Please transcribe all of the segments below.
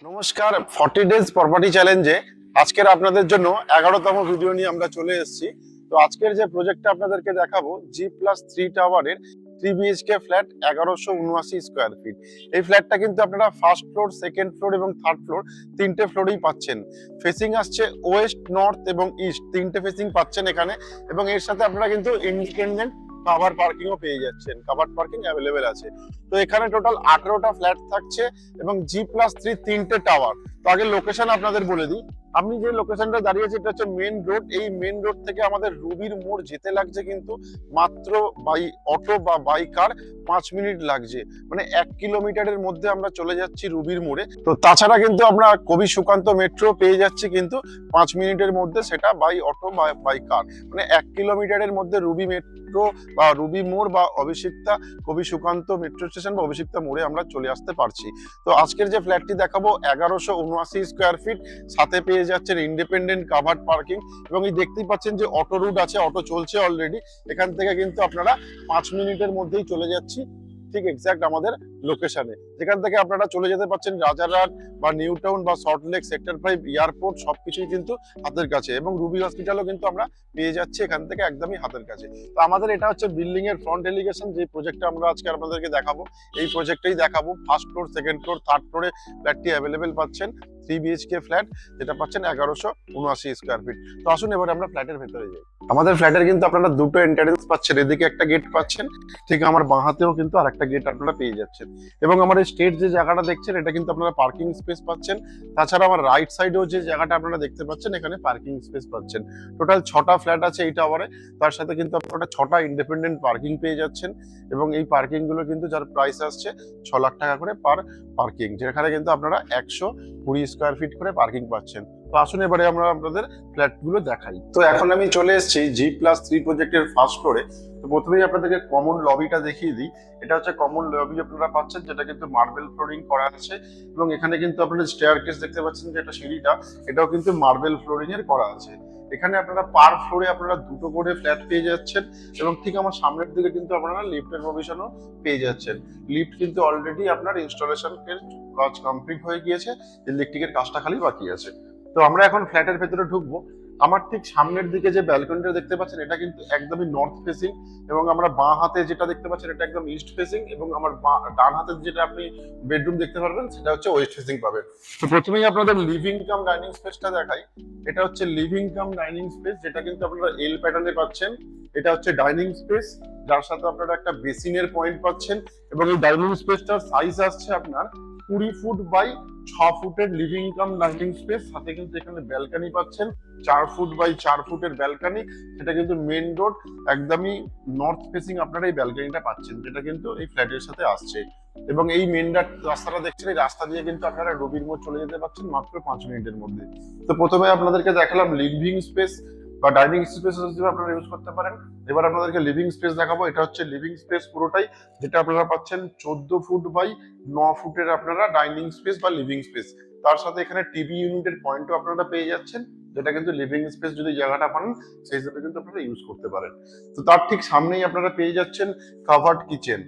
নমস্কার, 40 days property চ্যালেঞ্জে আজকের আপনাদের জন্য 11তম ভিডিও নিয়ে আমরা চলে এসেছি। তো আজকের যে প্রজেক্টটা আপনাদেরকে দেখাবো, G+3 টাওয়ারের 3 BHK ফ্ল্যাট, 1179 স্কোয়ার ফিট। এই ফ্ল্যাটটা কিন্তু আপনারা ফার্স্ট ফ্লোর, সেকেন্ড ফ্লোর এবং থার্ড ফ্লোর তিনটে ফ্লোরেই পাচ্ছেন। ফেসিং আসছে ওয়েস্ট, নর্থ এবং ইস্ট, তিনটে ফেসিং পাচ্ছেন এখানে। এবং এর সাথে আপনারা কিন্তু ইন্ডিপেন্ডেন্ট কাভার পার্কিংও পেয়ে যাচ্ছেন, কাভার পার্কিং অ্যাভেলেবেল আছে। তো এখানে টোটাল 18টা ফ্ল্যাট থাকছে এবং G+3 তিনটে টাওয়ার। তো আগে লোকেশন আপনাদের বলে দিই, আমি যে লোকেশনটা দাঁড়িয়েছি এটা হচ্ছে মেন রোড। এই মেন রোড থেকে আমাদের রুবির মোড় যেতে লাগছে কিন্তু মাত্র বাই অটো বা বাই কার 5 মিনিট লাগছে, মানে 1 কিলোমিটারের মধ্যে আমরা চলে যাচ্ছি রুবির মোড়ে। তো তাছাড়া কিন্তু আমরা কবি সুকান্ত মেট্রো পেয়ে যাচ্ছি কিন্তু 5 মিনিটের মধ্যে, সেটা বাই অটো বা বাই কার। মানে 1 কিলোমিটারের মধ্যে রুবি মেট্রো বা রুবি মোড় বা অভিষিক্তা কবি সুকান্ত মেট্রো স্টেশন বা অভিষিক্তা মোড়ে আমরা চলে আসতে পারছি। তো আজকের যে ফ্ল্যাটটি দেখাবো 1179 স্কোয়ার ফিট, সাথে পেয়ে যাচ্ছেন ইন্ডিপেন্ডেন্ট কাভার্ড পার্কিং। এবং এই দেখতেই পাচ্ছেন যে অটো রুট আছে, অটো চলছে অলরেডি। এখান থেকে কিন্তু আপনারা 5 মিনিটের মধ্যেই চলে যাচ্ছি ঠিক এক্সাক্ট আমাদের লোকেশনে, যেখান থেকে আপনারা চলে যেতে পারছেন রাজারহাট বা নিউ টাউন বা সল্টলেক, সেক্টর 5, এয়ারপোর্ট, সবকিছুই কিন্তু হাতের কাছে। এবং রুবি হসপিটালও কিন্তু আমরা পেয়ে যাচ্ছি এখান থেকে একদমই হাতের কাছে। তো আমাদের এটা হচ্ছে বিল্ডিং এর ফ্রন্ট এলিগেশন, যে প্রজেক্টটা আমরা আজকে আপনাদেরকে দেখাবো এই প্রজেক্টটাই দেখাবো। First floor, second floor, third ফ্লোরে ফ্ল্যাটটি অ্যাভেলেবেল পাচ্ছেন। 3 BHK ফ্ল্যাট, যেটা পাচ্ছেন 1179 স্কোয়ার ফিট। তো আসুন এবার আমরা ফ্ল্যাটের ভেতরে যাই। আমাদের ফ্ল্যাটের কিন্তু আপনারা দুটো এন্ট্রান্স পাচ্ছেন, এদিকে একটা গেট পাচ্ছেন, ঠিক আমার বাঁ হাতেও কিন্তু আরেকটা গেট আপনারা পেয়ে যাচ্ছেন। এবং আমার এই স্টেট যে জায়গাটা দেখছেন এটা কিন্তু আপনারা পার্কিং স্পেস পাচ্ছেন। তাছাড়া আমার রাইট সাইডেও যে জায়গাটা আপনারা দেখতে পাচ্ছেন এখানে পার্কিং স্পেস পাচ্ছেন। টোটাল 6টা ফ্ল্যাট আছে এই টাওয়ারে, তার সাথে কিন্তু আপনারা 6টা ইন্ডিপেন্ডেন্ট পার্কিং পেয়ে যাচ্ছেন। এবং এই পার্কিং গুলো কিন্তু যার প্রাইস আসছে 6 লাখ টাকা করে পার পার্কিং, যেখানে কিন্তু আপনারা 120 স্কোয়ার ফিট করে পার্কিং পাচ্ছেন। তো আসুন এবারে আমরা আপনাদের ফ্ল্যাট গুলো দেখাই। তো এখন আমি চলে এসেছি G+3 প্রজেক্টের ফার্স্ট ফ্লোরে। তো প্রথমেই আপনাদেরকে কমন লবিটা দেখিয়ে দিই। এটা হচ্ছে কমন লবি আপনারা পাচ্ছেন, যেটা কিন্তু মার্বেল ফ্লোরিং করা আছে। এবং এখানে কিন্তু আপনারা স্টেয়ারকেস দেখতে পাচ্ছেন, যেটা সিঁড়িটা, এটাও কিন্তু মার্বেল ফ্লোরিং এর করা আছে। এখানে আপনারা পার ফ্লোরে আপনারা দুটো করে ফ্ল্যাট পেয়ে যাচ্ছেন। এবং ঠিক আমার সামনের দিকে কিন্তু আপনারা লিফটের প্রভিশনও পেয়ে যাচ্ছেন। লিফট কিন্তু অলরেডি আপনার ইনস্টলেশন এর কাজ কমপ্লিট হয়ে গিয়েছে, ইলেকট্রিকের কাজটা খালি বাকি আছে। তো আমরা এখন ফ্ল্যাটের ভেতরে ঢুকবো। আমার ঠিক সামনের দিকে যে ব্যালকনিটা দেখতে পাচ্ছেন এটা কিন্তু একদমই নর্থ ফেসিং। এবং আমরা বাঁ হাতে যেটা দেখতে পাচ্ছেন এটা একদম ইস্ট ফেসিং। এবং আমার ডান হাতে যেটা আপনি বেডরুম দেখতে পারবেন সেটা হচ্ছে ওয়েস্ট ফেসিং পাবেন। তো প্রথমেই আপনাদের লিভিং কাম ডাইনিং স্পেসটা দেখাই। এটা হচ্ছে লিভিং কাম ডাইনিং স্পেস, যেটা কিন্তু আপনারা এল প্যাটার্নে পাচ্ছেন। এটা হচ্ছে ডাইনিং স্পেস, যার সাথে আপনারা একটা বেসিনের পয়েন্ট পাচ্ছেন। এবং এই ডাইনিং স্পেসটার সাইজ আসছে আপনার 20 ফুট বাই 6 ফুটের লিভিং কাম ডাইনিং স্পেস। সাথে কিন্তু এখানে ব্যালকনি পাচ্ছেন, 4 ফুট বাই 4 ফুটের ব্যালকনি। সেটা কিন্তু মেন রোড একদমই নর্থ ফেসিং আপনারা এই ব্যালকনিটা পাচ্ছেন, যেটা কিন্তু এই ফ্ল্যাটের সাথে আসছে। এবং এই মেন রাস্তাটা দেখছেন, এই রাস্তা দিয়ে কিন্তু আপনারা রবির মোড় চলে যেতে পারছেন মাত্র 5 মিনিটের মধ্যে। তো প্রথমে আপনাদেরকে দেখালাম লিভিং স্পেস বা ডাইনিং স্পেস হিসেবে আপনারা ইউজ করতে পারেন। এবার আপনাদেরকে লিভিং স্পেস দেখাবো। এটা হচ্ছে লিভিং স্পেস পুরোটাই, যেটা আপনারা পাচ্ছেন 14 ফুট বাই 9 ফুটের আপনারা ডাইনিং স্পেস বা লিভিং স্পেস। তার সাথে এখানে টিভি ইউনিটের পয়েন্টও আপনারা পেয়ে যাচ্ছেন, যেটা কিন্তু লিভিং স্পেস যদি জায়গাটা পান সেই হিসেবে কিন্তু আপনারা ইউজ করতে পারেন। তো তার ঠিক সামনেই আপনারা পেয়ে যাচ্ছেন কাভার্ড কিচেন,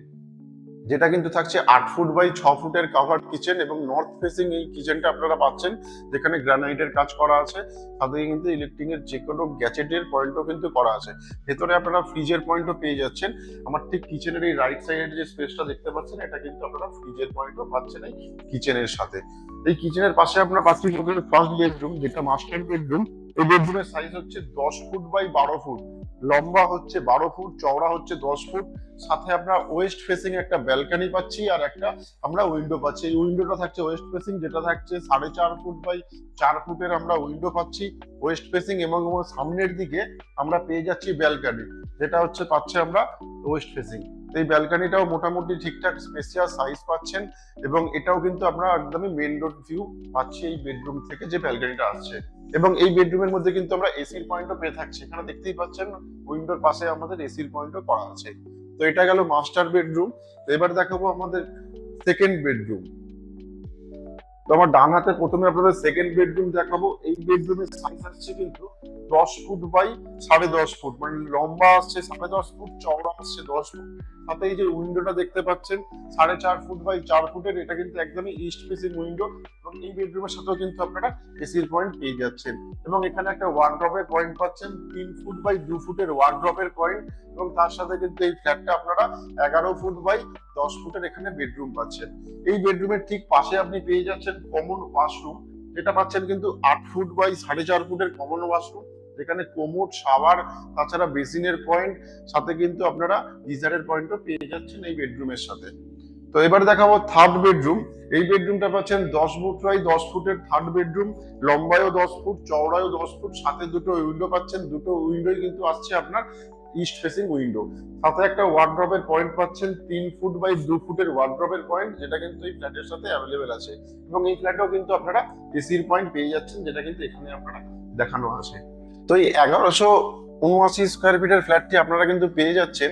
যেটা কিন্তু থাকছে 8 ফুট বাই 6 ফুটের কাভার্ড কিচেন। এবং নর্থ ফেসিং এই কিচেনটা আপনারা পাচ্ছেন, যেখানে গ্রানাইটের কাজ করা আছে। সাথে কিন্তু ইলেকট্রিকের যে কোনো গ্যাজেটের পয়েন্টও কিন্তু করা আছে। ভেতরে আপনারা ফ্রিজের পয়েন্টও পেয়ে যাচ্ছেন। আমার ঠিক কিচেনের এই রাইট সাইডের যে স্পেসটা দেখতে পাচ্ছেন এটা কিন্তু আপনারা ফ্রিজের পয়েন্টও পাচ্ছেন এই কিচেনের সাথে। এই কিচেনের পাশে আপনারা পাচ্ছেন ফার্স্ট বেডরুম, যেটা মাস্টার বেডরুম। এই বেডরুমের সাইজ হচ্ছে 10 ফুট বাই 12 ফুট, লম্বা হচ্ছে 12 ফুট, চওড়া হচ্ছে 10 ফুট। সাথে আমরা ওয়েস্ট ফেসিং একটা ব্যালকনি পাচ্ছি আর একটা আমরা উইন্ডো পাচ্ছি। এই উইন্ডোটা থাকছে ওয়েস্ট ফেসিং, যেটা থাকছে 4.5 ফুট বাই 4 ফুটের আমরা উইন্ডো পাচ্ছি ওয়েস্ট ফেসিং। এবং সামনের দিকে আমরা পেয়ে যাচ্ছি ব্যালকনি, যেটা হচ্ছে পাচ্ছে আমরা ওয়েস্ট ফেসিং। এই ব্যালকনিটাও মোটামুটি ঠিকঠাক স্পেসিয়াস সাইজ পাচ্ছেন। এবং এটাও কিন্তু আমরা একদমই মেন রোড ভিউ পাচ্ছি এই বেডরুম থেকে যে ব্যালকনিটা আসছে। এবং এই বেডরুমের মধ্যে কিন্তু আমরা এসির পয়েন্টও পেয়ে থাকছি। এখানে দেখতেই পাচ্ছেন উইন্ডোর পাশে আমাদের এসির পয়েন্টও করা আছে। তো এটা গেল মাস্টার বেডরুম। এবার দেখাবো আমাদের সেকেন্ড বেডরুম। তো আমার ডান হাতে প্রথমে আপনাদের সেকেন্ড বেডরুম দেখাবো। এই বেডরুমের সাইজ আসছে কিন্তু 10 ফুট বাই 10.5 ফুট, মানে লম্বা আসছে 10.5 ফুট, চওড়া আসছে 10 ফুট। সাথে এই যে উইন্ডোটা দেখতে পাচ্ছেন 4.5 ফুট বাই 4 ফুটের, এটা কিন্তু একদমই ইস্ট ফেসিং উইন্ডো। এবং এবং এই বেডরুমের সাথেও কিন্তু আপনারা এসির পয়েন্ট পেয়ে যাচ্ছেন এবং এখানে একটা ওয়ার্ড্রপের পয়েন্ট পাচ্ছেন, 3 ফুট বাই 2 ফুটের ওয়ার্ড্রপের পয়েন্ট এবং তার সাথে কিন্তু এই ফ্ল্যাটটা আপনারা 11 ফুট বাই 10 ফুটের এখানে বেডরুম পাচ্ছেন। এই বেডরুমের ঠিক পাশে আপনি পেয়ে যাচ্ছেন কমন ওয়াশরুম, যেটা পাচ্ছেন কিন্তু 8 ফুট বাই 4.5 ফুটের কমন ওয়াশরুম, যেখানে কোমোড, শাওয়ার, তাছাড়া বেসিনের পয়েন্ট, সাথে কিন্তু আপনারা গিজারের পয়েন্টও পেয়ে যাচ্ছেন এই বেডরুমের সাথে। তো এবার দেখাবো থার্ড বেডরুম। এই বেডরুমটা পাচ্ছেন 10 ফুট বাই 10 ফুটের থার্ড বেডরুম, লম্বায়ও 10 ফুট, চওড়ায়ও 10 ফুট, সাথে দুটো উইন্ডো পাচ্ছেন, দুটো উইন্ডোই কিন্তু আসছে আপনার ইস্ট ফেসিং উইন্ডো, সাথে একটা ওয়ার্ড্রপের পয়েন্ট পাচ্ছেন, 3 ফুট বাই 2 ফুটের ওয়ার্ড্রপের পয়েন্ট, যেটা কিন্তু এই ফ্ল্যাটের সাথে অ্যাভেলেবেল আছে এবং এই ফ্ল্যাটেও কিন্তু আপনারা এসির পয়েন্ট পেয়ে যাচ্ছেন, যেটা কিন্তু এখানে আপনারা দেখানো আছে। তো এই 1179 স্কোয়ার ফিটের ফ্ল্যাটটি আপনারা কিন্তু পেয়ে যাচ্ছেন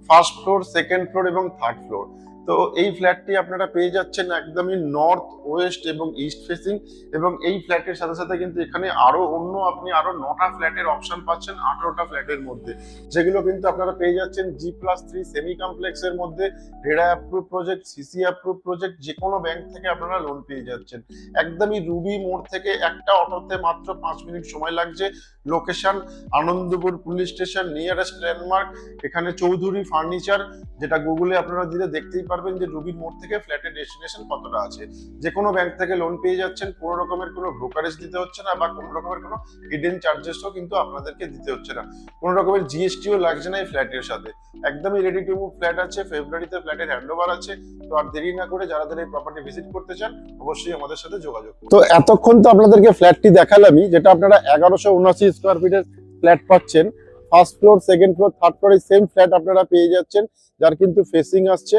ফার্স্ট ফ্লোর, সেকেন্ড ফ্লোর এবং থার্ড ফ্লোর। তো এই ফ্ল্যাটটি আপনারা পেয়ে যাচ্ছেন একদমই নর্থ, ওয়েস্ট এবং ইস্ট ফেসিং এবং এই ফ্ল্যাটের সাথে সাথে কিন্তু এখানে আপনি আরো 9টা ফ্ল্যাটের অপশন পাচ্ছেন 18টা ফ্ল্যাটের মধ্যে, যেগুলো কিন্তু আপনারা পেয়ে যাচ্ছেন G+3 সেমি কমপ্লেক্সের মধ্যে, RERA approve project, CC approve project, যে কোনো ব্যাংক থেকে আপনারা লোন পেয়ে যাচ্ছেন। একদমই রুবি মোড় থেকে একটা অটোতে মাত্র 5 মিনিট সময় লাগছে। Location Anandpur police station, nearest landmark এখানে চৌধুরী ফার্নিচার, যেটা গুগলে আপনারা দিলে দেখতেই পারবেন যে রুবির মোড় থেকে ফ্ল্যাটের ডেস্টিনেশন কতটা আছে। যে কোনো ব্যাংক থেকে লোন পেয়ে যাচ্ছেন, কোনো রকমের কোনো ব্রোকারেজ দিতে হচ্ছে না বা কোনো রকমের কোনো হিডেন চার্জেসও কিন্তু আপনাদেরকে দিতে হচ্ছে না, কোনো রকমের জিএসটিও লাগছে না এই ফ্ল্যাটের সাথে। একদমই রেডি টু মুভ ফ্ল্যাট আছে, ফেব্রুয়ারিতে ফ্ল্যাটের হ্যান্ডওভার আছে। তো আর দেরি না করে যারা এই প্রপার্টি ভিজিট করতে চান অবশ্যই আমাদের সাথে যোগাযোগ করুন। তো এতক্ষণ তো আপনাদেরকে ফ্ল্যাটটি দেখালামই, যেটা আপনারা 1179 স্কোয়ার ফিটের ফ্ল্যাট পাচ্ছেন। First floor, second floor, third ফ্লোরে সেম ফ্ল্যাট আপনারা পেয়ে যাচ্ছেন, যার কিন্তু ফেসিং আসছে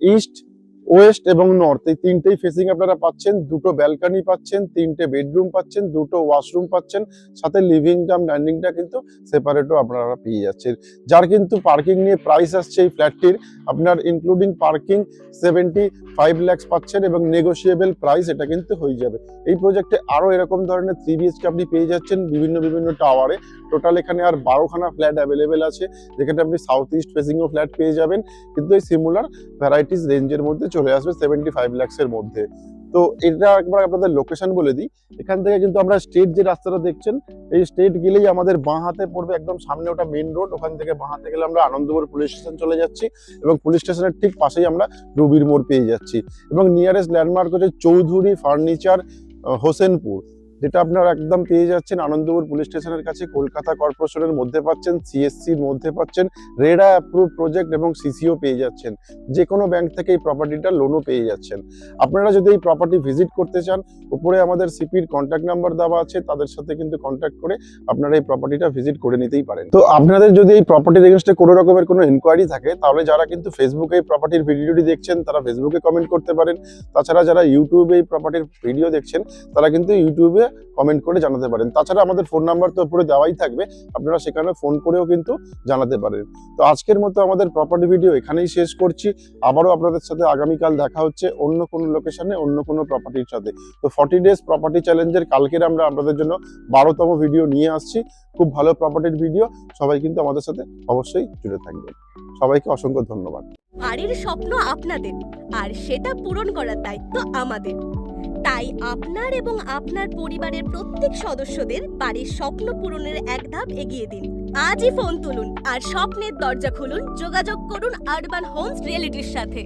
ইস্ট, ওয়েস্ট এবং নর্থ, এই তিনটেই ফেসিং আপনারা পাচ্ছেন। দুটো ব্যালকনি পাচ্ছেন, 3টে বেডরুম পাচ্ছেন, দুটো ওয়াশরুম পাচ্ছেন, সাথে লিভিং কাম ডাইনিংটা কিন্তু সেপারেটও আপনারা পেয়ে যাচ্ছেন। যার কিন্তু পার্কিং নিয়ে প্রাইস আসছে এই ফ্ল্যাটটির আপনার ইনক্লুডিং পার্কিং 75 লাখ পাচ্ছেন এবং নেগোশিয়েবল প্রাইস এটা কিন্তু হয়ে যাবে। এই প্রজেক্টে আরো এরকম ধরনের 3 BHK আপনি পেয়ে যাচ্ছেন বিভিন্ন টাওয়ারে। টোটাল এখানে আর 12খানা ফ্ল্যাট অ্যাভেলেবেল আছে, যেখানে আপনি সাউথ ইস্ট ফেসিংও ফ্ল্যাট পেয়ে যাবেন, কিন্তু এই সিমিলার ভ্যারাইটিস রেঞ্জের মধ্যে চলে আসবে 75 লাখের মধ্যে। তো এটা একবার আপনাদের লোকেশন বলে দিই। এখান থেকে কিন্তু আমরা স্ট্রেট যে রাস্তাটা দেখছেন, এই স্ট্রেট গেলেই আমাদের বাঁ হাতে পড়বে, একদম সামনে ওটা মেইন রোড। ওখান থেকে বাঁ হাতে গেলে আমরা আনন্দপুর পুলিশ স্টেশন চলে যাচ্ছি এবং পুলিশ স্টেশনের ঠিক পাশেই আমরা রুবির মোড় পেয়ে যাচ্ছি এবং নিয়ারেস্ট ল্যান্ডমার্ক হচ্ছে চৌধুরী ফার্নিচার, হোসেনপুর, যেটা আপনারা একদম পেয়ে যাচ্ছেন আনন্দপুর পুলিশ স্টেশনের কাছে। কলকাতা কর্পোরেশনের মধ্যে পাচ্ছেন, সিএসসির মধ্যে পাচ্ছেন, রেরা অ্যাপ্রুভ প্রজেক্ট এবং সিসিও পেয়ে যাচ্ছেন। যে কোনো ব্যাংক থেকে এই প্রপার্টিটা লোনও পেয়ে যাচ্ছেন। আপনারা যদি এই প্রপার্টি ভিজিট করতে চান, উপরে আমাদের সিপির কন্ট্যাক্ট নাম্বার দেওয়া আছে, তাদের সাথে কিন্তু কন্ট্যাক্ট করে আপনারা এই প্রপার্টিটা ভিজিট করে নিতেই পারেন। তো আপনাদের যদি এই প্রপার্টির এগেইনস্টে কোনো রকমের কোনো ইনকোয়ারি থাকে, তাহলে যারা কিন্তু ফেসবুকে এই প্রপার্টির ভিডিওটি দেখছেন তারা ফেসবুকে কমেন্ট করতে পারেন। তাছাড়া যারা ইউটিউবে এই প্রপার্টির ভিডিও দেখছেন তারা কিন্তু ইউটিউবে কমেন্ট করে জানাতে পারেন। তাছাড়া আমাদের ফোন নাম্বার তো উপরে দেওয়াই থাকবে, আপনারা সেখানে ফোন করেও কিন্তু জানাতে পারেন। তো আজকের মতো আমাদের প্রপার্টি ভিডিও এখানেই শেষ করছি। আবারও আপনাদের সাথে আগামীকাল দেখা হচ্ছে অন্য কোনো লোকেশনে, অন্য কোনো প্রপার্টির সাথে। তো 40 ডেজ প্রপার্টি চ্যালেঞ্জের কালকের আমরা আপনাদের জন্য 12তম ভিডিও নিয়ে আসছি, খুব ভালো প্রপার্টির ভিডিও। সবাই কিন্তু আমাদের সাথে অবশ্যই জুড়ে থাকবেন। সবাইকে অসংখ্য ধন্যবাদ। বাড়ির স্বপ্ন আপনাদের, আর সেটা পূরণ করার দায়িত্ব আমাদের। তাই আপনার এবং আপনার পরিবারের প্রত্যেক সদস্যদের বাড়ির স্বপ্ন পূরণের এক ধাপ এগিয়ে দিন। আজই ফোন তুলুন আর স্বপ্নের দরজা খুলুন। যোগাযোগ করুন আরবান হোমস রিয়েলিটির সাথে।